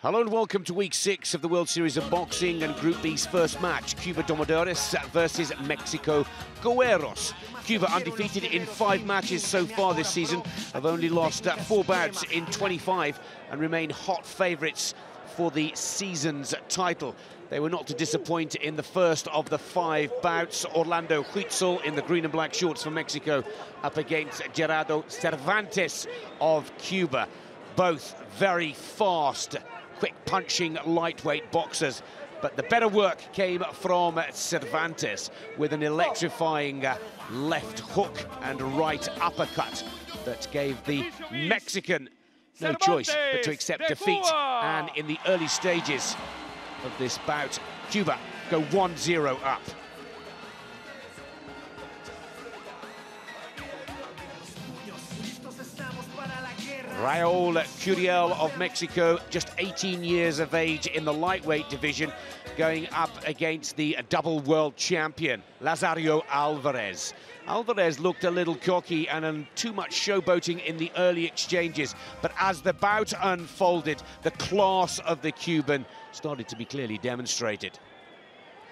Hello and welcome to week 6 of the World Series of Boxing and Group B's first match, Cuba Domadores versus Mexico Guerreros. Cuba undefeated in 5 matches so far this season, have only lost 4 bouts in 25 and remain hot favourites for the season's title. They were not to disappoint in the first of the 5 bouts. Orlando Huitzol in the green and black shorts for Mexico up against Gerardo Cervantes of Cuba. Both very fast, quick-punching lightweight boxers, but the better work came from Cervantes with an electrifying left hook and right uppercut that gave the Mexican no choice but to accept defeat. And in the early stages of this bout, Cuba go 1-0 up. Raul Curiel of Mexico, just 18 years of age in the lightweight division, going up against the double world champion, Lazario Alvarez. Alvarez looked a little cocky and too much showboating in the early exchanges, but as the bout unfolded, the class of the Cuban started to be clearly demonstrated.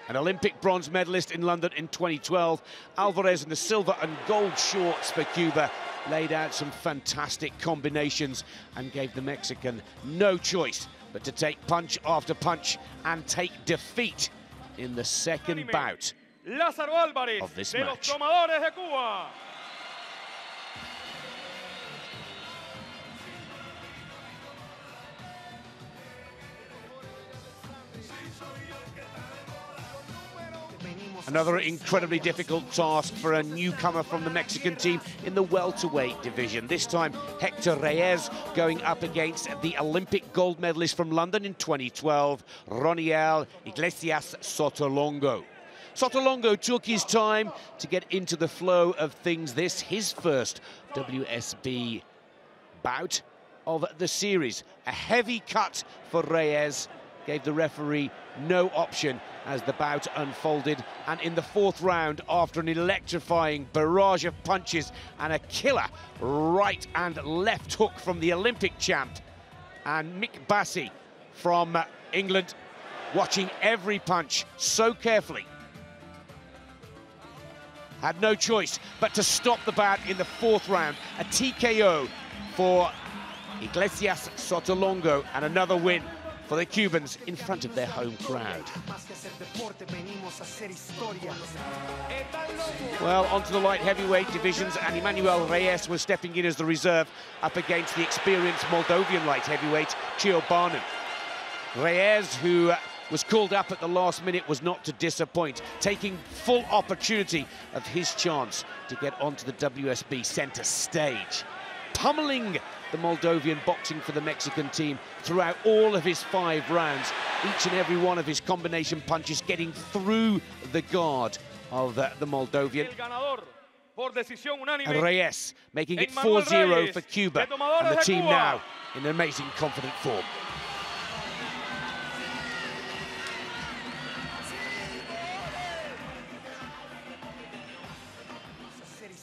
An Olympic bronze medalist in London in 2012, Alvarez in the silver and gold shorts for Cuba laid out some fantastic combinations and gave the Mexican no choice but to take punch after punch and take defeat in the second bout of this match. Another incredibly difficult task for a newcomer from the Mexican team in the welterweight division. This time, Hector Reyes going up against the Olympic gold medalist from London in 2012, Roniel Iglesias Sotolongo. Sotolongo took his time to get into the flow of things. This, his first WSB bout of the series. A heavy cut for Reyes gave the referee no option as the bout unfolded, and in the 4th round, after an electrifying barrage of punches and a killer right and left hook from the Olympic champ, and Mick Bassi from England watching every punch so carefully, had no choice but to stop the bout in the 4th round. A TKO for Iglesias Sotolongo and another win for the Cubans in front of their home crowd. Well, onto the light heavyweight divisions, and Emmanuel Reyes was stepping in as the reserve up against the experienced Moldovan light heavyweight Chio Barnu. Reyes, who was called up at the last minute, was not to disappoint, taking full opportunity of his chance to get onto the WSB centre stage, pummeling the Moldovan boxing for the Mexican team throughout all of his 5 rounds. Each and every one of his combination punches getting through the guard of the Moldovan. And Reyes making it 4-0 for Cuba, and the team now in amazing confident form.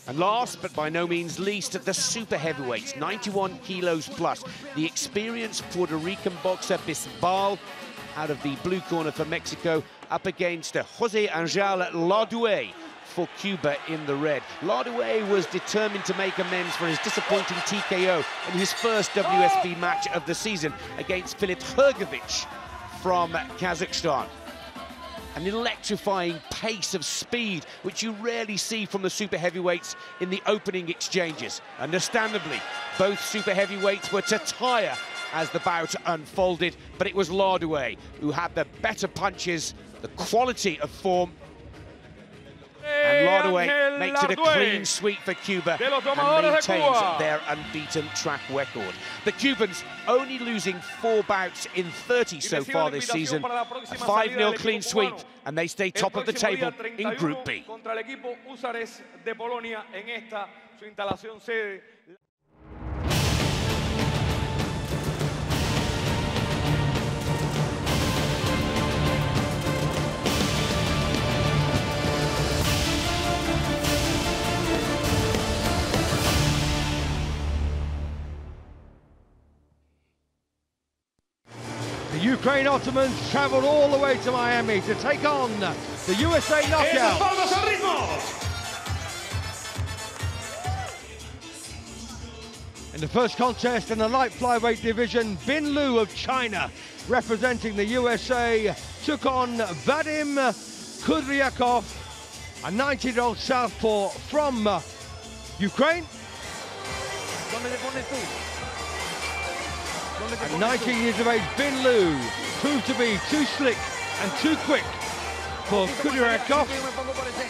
And last, but by no means least, the super heavyweights, 91 kilos plus. The experienced Puerto Rican boxer Bisbal out of the blue corner for Mexico, up against Jose Angel Lardouet for Cuba in the red. Lardouet was determined to make amends for his disappointing TKO in his first WSB match of the season against Filip Hrgovic from Kazakhstan. An electrifying pace of speed, which you rarely see from the super heavyweights in the opening exchanges. Understandably, both super heavyweights were to tire as the bout unfolded, but it was Lardouet who had the better punches, the quality of form. And Lardouet makes it a clean sweep for Cuba and maintains their unbeaten track record. The Cubans only losing 4 bouts in 30 so far this season. A 5-0 clean sweep, and they stay top of the table in Group B. Ukraine Ottomans traveled all the way to Miami to take on the USA knockout. In the first contest in the light flyweight division, Bin Lu of China, representing the USA, took on Vadim Kudryakov, a 19-year-old southpaw from Ukraine. At 19 years of age, Bin Lu proved to be too slick and too quick for Kudryakov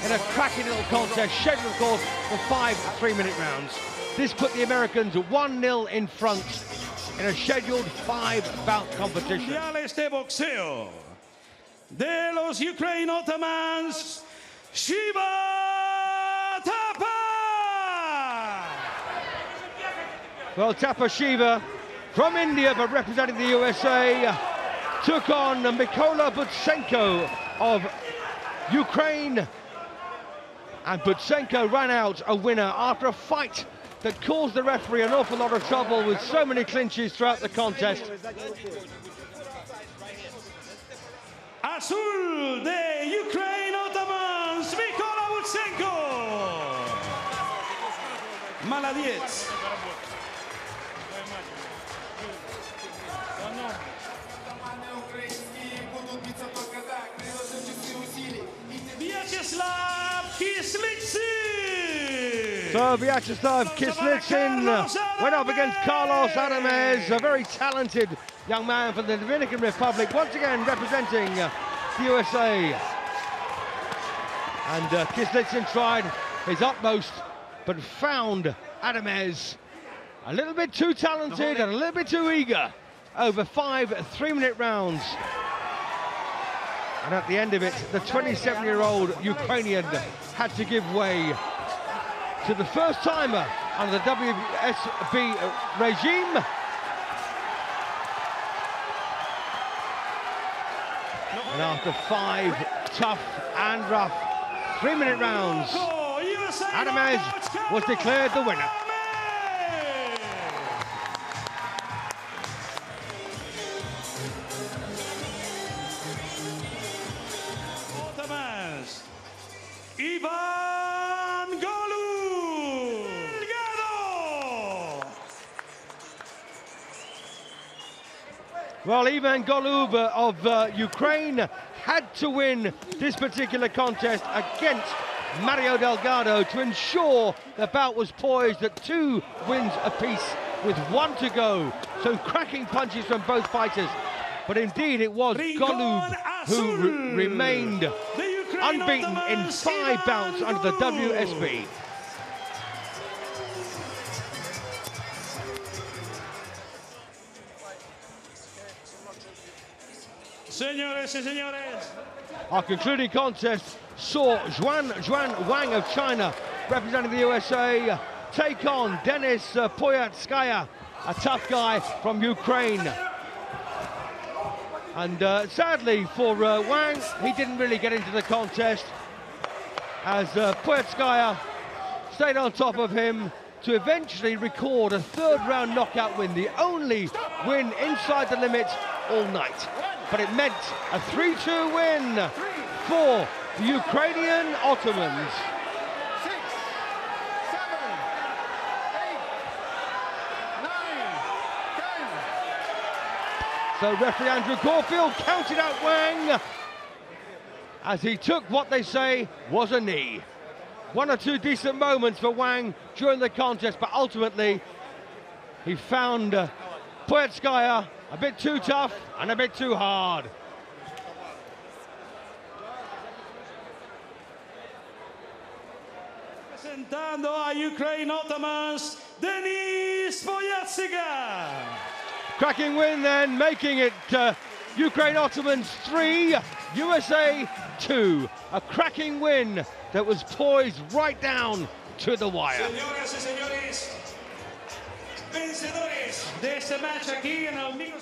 in a cracking little contest, scheduled of course for 5 3-minute rounds. This put the Americans 1-0 in front in a scheduled 5-bout competition. Mundiales de boxeo de los Ukraine Ottomans, Shiva Thapa! Well, Thapa Shiva, from India but representing the USA, took on Mykola Butsenko of Ukraine. And Butsenko ran out a winner after a fight that caused the referee an awful lot of trouble with so many clinches throughout the contest. Azul de Ukraine Ottomans, Mykola Butsenko! Maladies. Vyacheslav Kislitsin! So Vyacheslav Kislitsin went up against Carlos Adamez, a very talented young man from the Dominican Republic, once again representing the USA. And Kislitsin tried his utmost, but found Adamez a little bit too talented and a little bit too eager over 5 3-minute rounds. And at the end of it, the 27-year-old Ukrainian had to give way to the first-timer under the WSB regime. And after 5 tough and rough 3-minute rounds, Adamez was declared the winner. Ivan Golub! Well, Ivan Golub of Ukraine had to win this particular contest against Mario Delgado to ensure the bout was poised at 2 wins apiece with 1 to go. So cracking punches from both fighters. But indeed it was Golub who remained unbeaten in 5 bouts under the WSB. Señores y señores. Our concluding contest saw Zhuan Wang of China, representing the USA, take on Denis Poyatskaya, a tough guy from Ukraine. And sadly for Wang, he didn't really get into the contest, as Poyatskaya stayed on top of him to eventually record a 3rd round knockout win, the only win inside the limit all night. But it meant a 3-2 win for the Ukrainian Ottomans. 6, 7, 8, 9, 10. So referee Andrew Caulfield counted out Wang as he took what they say was a knee. 1 or 2 decent moments for Wang during the contest, but ultimately he found Poyatskaya a bit too tough and a bit too hard. Presentando a Ukraine Ottomans, Denis Poyatskaya. Cracking win then, making it Ukraine Ottomans 3, USA 2. A cracking win that was poised right down to the wire. Señoras y señores, vencedores de este match aquí en el micro.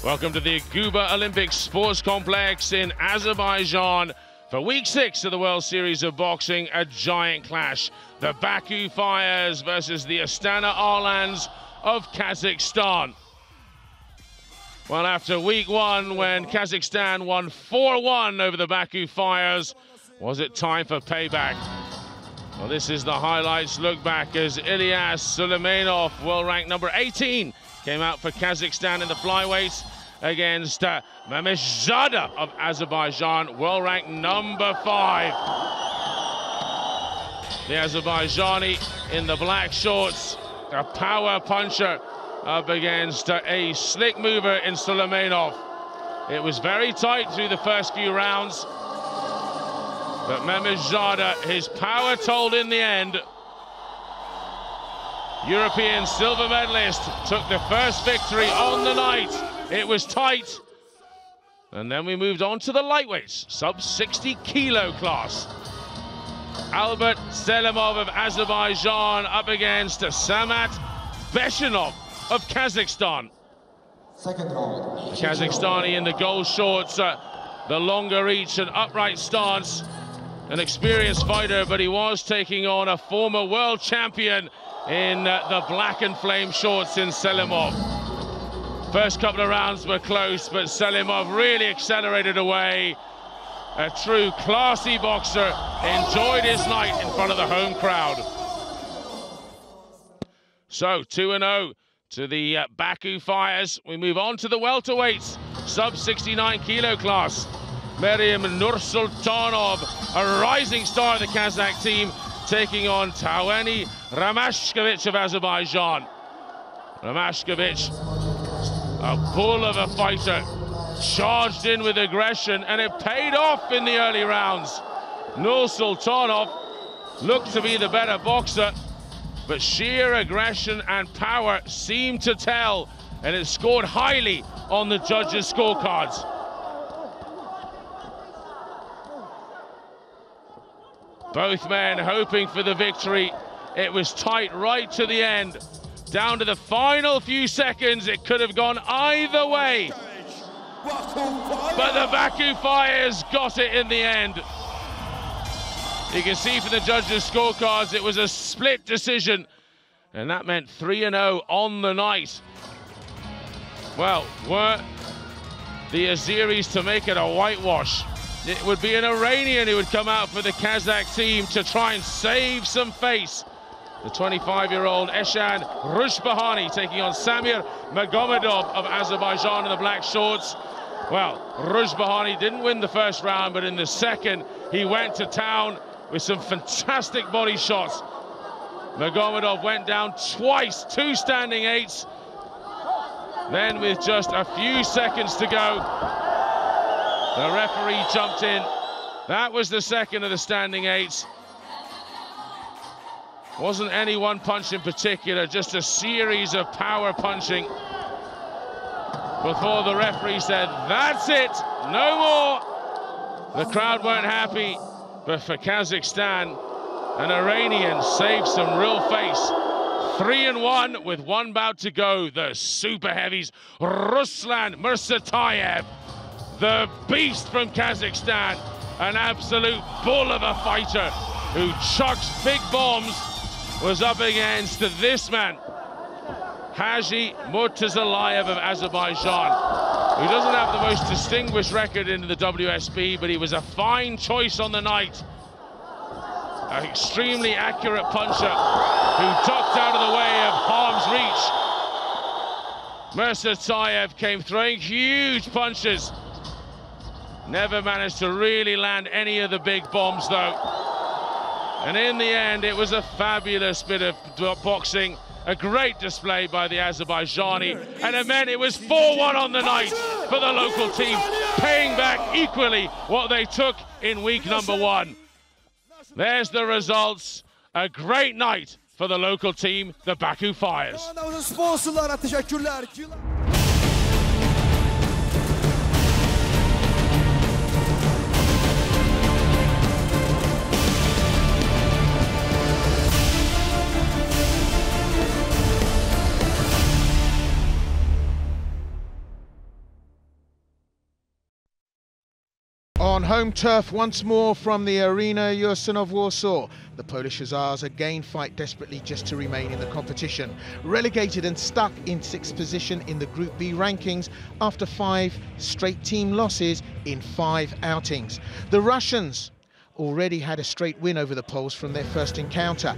Welcome to the Cuba Olympic Sports Complex in Azerbaijan for week 6 of the World Series of Boxing, a giant clash. The Baku Fires versus the Astana Arlans of Kazakhstan. Well, after week 1, when Kazakhstan won 4-1 over the Baku Fires, was it time for payback? Well, this is the highlights look back as Ilyas Suleymanov, world ranked number 18, came out for Kazakhstan in the flyweights against Mameshzada of Azerbaijan, world ranked number 5. The Azerbaijani in the black shorts, a power puncher up against a slick mover in Suleymanov. It was very tight through the first few rounds, but Mameshzada, his power told in the end. European silver medalist took the first victory on the night. It was tight. And then we moved on to the lightweights, sub-60 kilo class. Albert Selimov of Azerbaijan up against Samat Beshinov of Kazakhstan. Second round. The Kazakhstani in the gold shorts, the longer reach and upright stance. An experienced fighter, but he was taking on a former world champion in the black and flame shorts in Selimov. First couple of rounds were close, but Selimov really accelerated away. A true classy boxer, enjoyed his night in front of the home crowd. So 2-0 to the Baku Fires. We move on to the welterweights, sub-69 kilo class. Meryem Nursultanov, a rising star of the Kazakh team, taking on Tawani Ramashkovich of Azerbaijan. Ramashkovich, a bull of a fighter, charged in with aggression, and it paid off in the early rounds. Nursultanov looked to be the better boxer, but sheer aggression and power seemed to tell, and it scored highly on the judges' scorecards. Both men hoping for the victory. It was tight right to the end. Down to the final few seconds, it could have gone either way. But the Baku Fires got it in the end. You can see from the judges' scorecards, it was a split decision, and that meant 3-0 on the night. Well, were the Azeris to make it a whitewash, it would be an Iranian who would come out for the Kazakh team to try and save some face. The 25-year-old Eshan Rushbahani taking on Samir Magomedov of Azerbaijan in the black shorts. Well, Rushbahani didn't win the first round, but in the second, he went to town with some fantastic body shots. Magomedov went down twice, 2 standing 8s. Then with just a few seconds to go, the referee jumped in. That was the second of the standing 8s. Wasn't any one punch in particular, just a series of power punching before the referee said, "That's it, no more." The crowd weren't happy, but for Kazakhstan, an Iranian saved some real face. 3-1 with 1 bout to go. The super heavies, Ruslan Mirsatayev, the beast from Kazakhstan, an absolute bull of a fighter who chucks big bombs, was up against this man, Haji Murtazalayev of Azerbaijan, who doesn't have the most distinguished record in the WSB, but he was a fine choice on the night. An extremely accurate puncher who ducked out of the way of harm's reach. Mirsatayev came throwing huge punches. Never managed to really land any of the big bombs, though. And in the end, it was a fabulous bit of boxing, a great display by the Azerbaijani, and it meant it was 4-1 on the night for the local team, paying back equally what they took in week number 1. There's the results. A great night for the local team, the Baku Fires. On home turf once more from the Arena Ursun of Warsaw, the Polish Hussars again fight desperately just to remain in the competition. Relegated and stuck in 6th position in the Group B rankings after 5 straight team losses in 5 outings. The Russians already had a straight win over the Poles from their first encounter.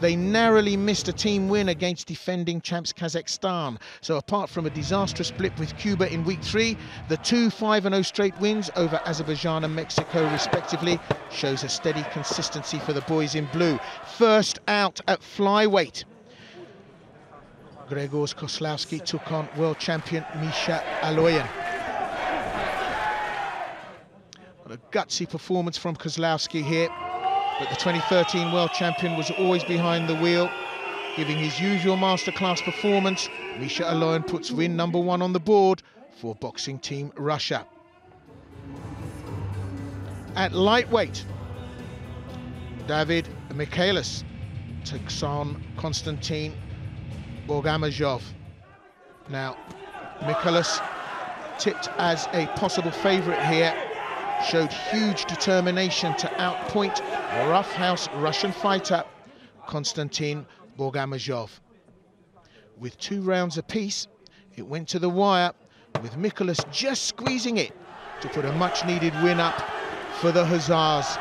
They narrowly missed a team win against defending champs Kazakhstan. So apart from a disastrous blip with Cuba in week 3, the 2 5-0 straight wins over Azerbaijan and Mexico respectively shows a steady consistency for the boys in blue. First out at flyweight, Grzegorz Koslowski took on world champion Misha Aloyan. What a gutsy performance from Koslowski here. But the 2013 world champion was always behind the wheel, giving his usual masterclass performance. Misha Aloyan puts win number 1 on the board for boxing team Russia. At lightweight, David Michaelis takes on Konstantin Bogamazov. Now, Michaelis, tipped as a possible favourite here, showed huge determination to outpoint roughhouse Russian fighter Konstantin Bogamazov. With 2 rounds apiece, it went to the wire, with Michaelis just squeezing it to put a much-needed win up for the Hussars.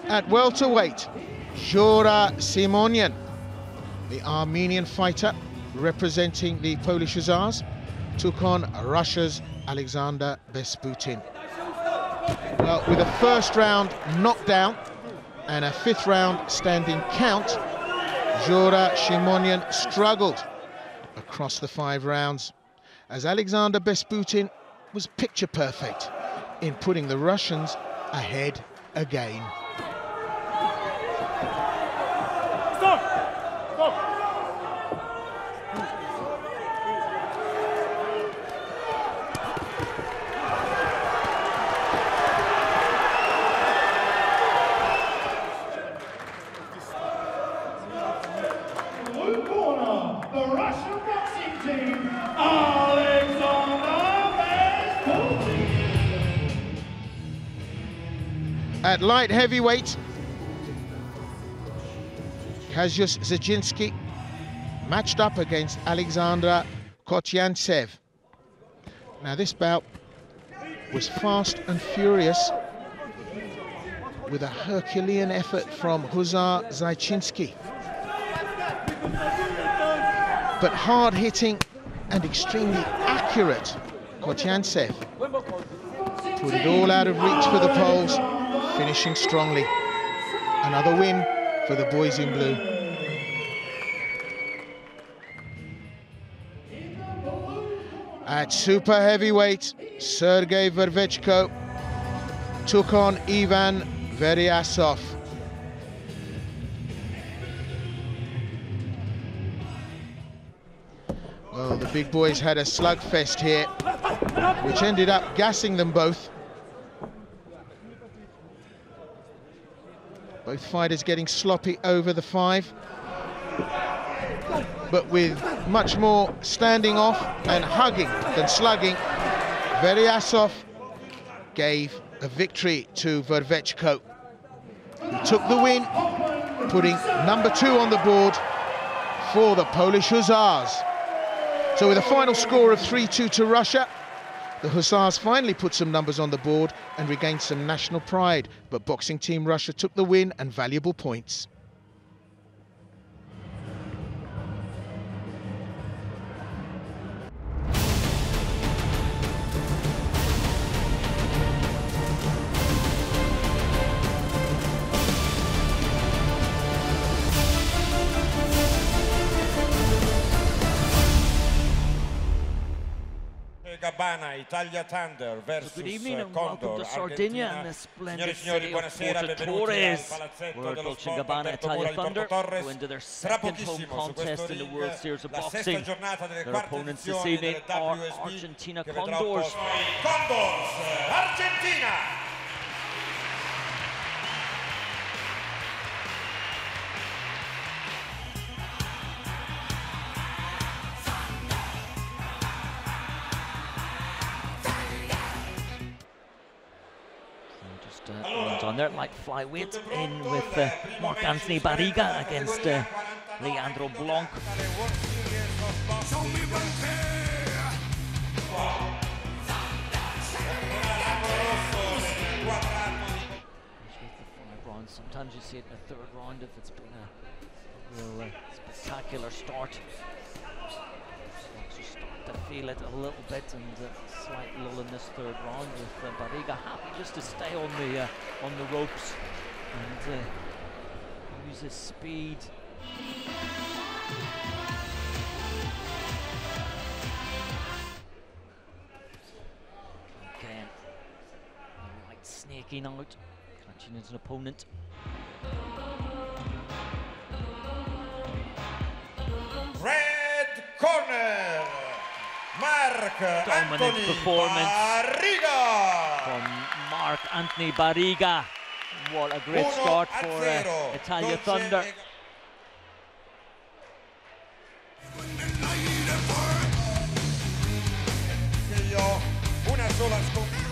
At welterweight, Jura Simonyan, the Armenian fighter representing the Polish Hussars, took on Russia's Alexander Besputin. Well, with a first round knockdown and a 5th round standing count, Jura Simonyan struggled across the 5 rounds, as Alexander Besputin was picture perfect in putting the Russians ahead again. At light heavyweight, Kaziusz Zaginski matched up against Alexander Kotyantsev. Now this bout was fast and furious, with a Herculean effort from Hussar Zaychinski. But hard-hitting and extremely accurate Kotyantsev put it all out of reach for the Poles, finishing strongly. Another win for the boys in blue. At super heavyweight, Sergei Vervechko took on Ivan Veryasov. Well, the big boys had a slugfest here, which ended up gassing them both. Both fighters getting sloppy over the 5, but with much more standing off and hugging than slugging, Veryasov gave a victory to Vervechko, who took the win, putting number 2 on the board for the Polish Hussars. So with a final score of 3-2 to Russia, the Hussars finally put some numbers on the board and regained some national pride, but boxing team Russia took the win and valuable points. Gabbana, Italia Thunder versus Good evening and Condor, welcome to Sardinia and the splendid city of Portadores, where Gabbana, Italia Thunder go into their second home contest in the World Series of Boxing. Their opponents this evening are Argentina Condors. Condors, Argentina! On there, like flyweight in with Mark Anthony Barriga against Leandro Blanc. Sometimes you see it in the third round if it's been a real spectacular start. You start to feel it a little bit, and a slight lull in this third round with Barriga happy just to stay on the ropes and use his speed. Again, right snaking out, catching his opponent. Red corner, Mark Dominant Anthony performance Barriga. from Mark Anthony Barriga. What a great start for Italia Thunder. Una sola sconfitta.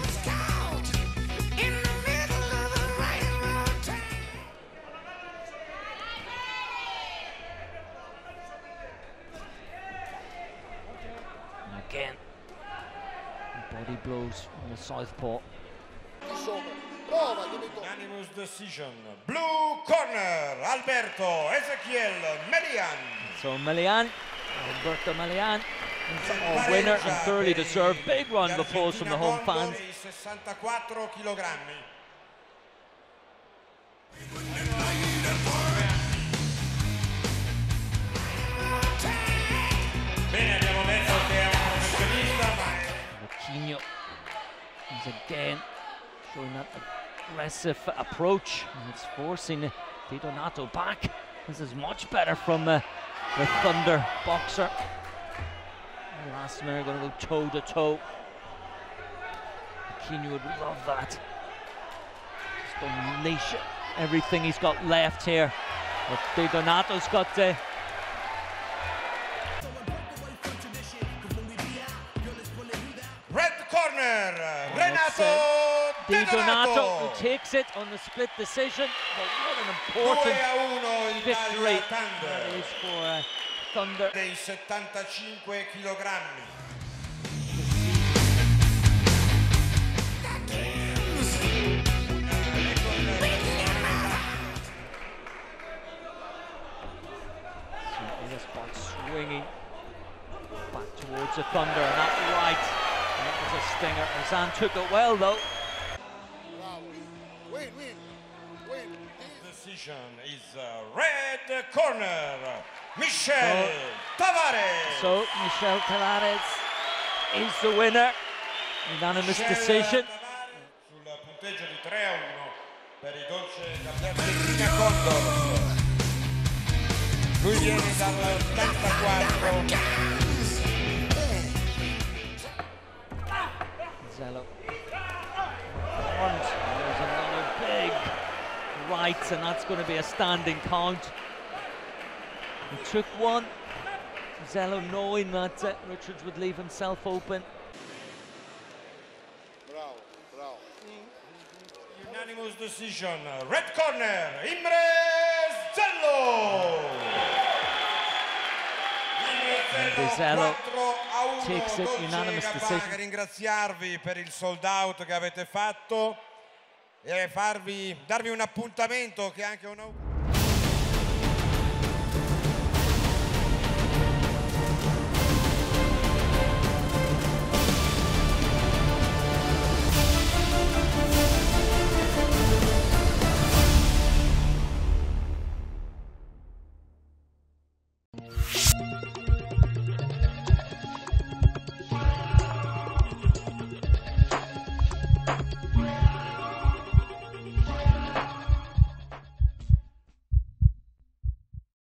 Again, body blows from the southpaw. Unanimous decision. Blue corner, Alberto Ezequiel Melian. So Melian, Alberto Melian, a winner and thoroughly deserved. Big round of applause from the home fans. 64 kilogrammi. Bene, abbiamo detto che è un professionista, ma is again showing that aggressive approach, and it's forcing Di Donato back. This is much better from the Thunder boxer. The last minute going to go toe to toe. Aquino would love that. Just unleash everything he's got left here. But Di Donato's got to. Red corner, Renato Di Donato who takes it on the split decision. But what an important victory that is for Thunder. Dei 75 kilogrammi. This ball swinging back towards the Thunder, and that right. That was a stinger. Azan took it well though. Decision is red corner, Michel Tavares. So Michel Tavares is the winner. Unanimous decision. Sul punteggio di 3-1 per i dolce Argentina Condor. Lui viene dall'84. Zello. And there's another big right, and that's going to be a standing count. He took one. Zello knowing that Richards would leave himself open. Unanimous decision, red corner, Imre Zello. Zello takes it, unanimous decision. Ringraziarvi per il sold out che avete fatto e darvi un appuntamento che è anche un Bye.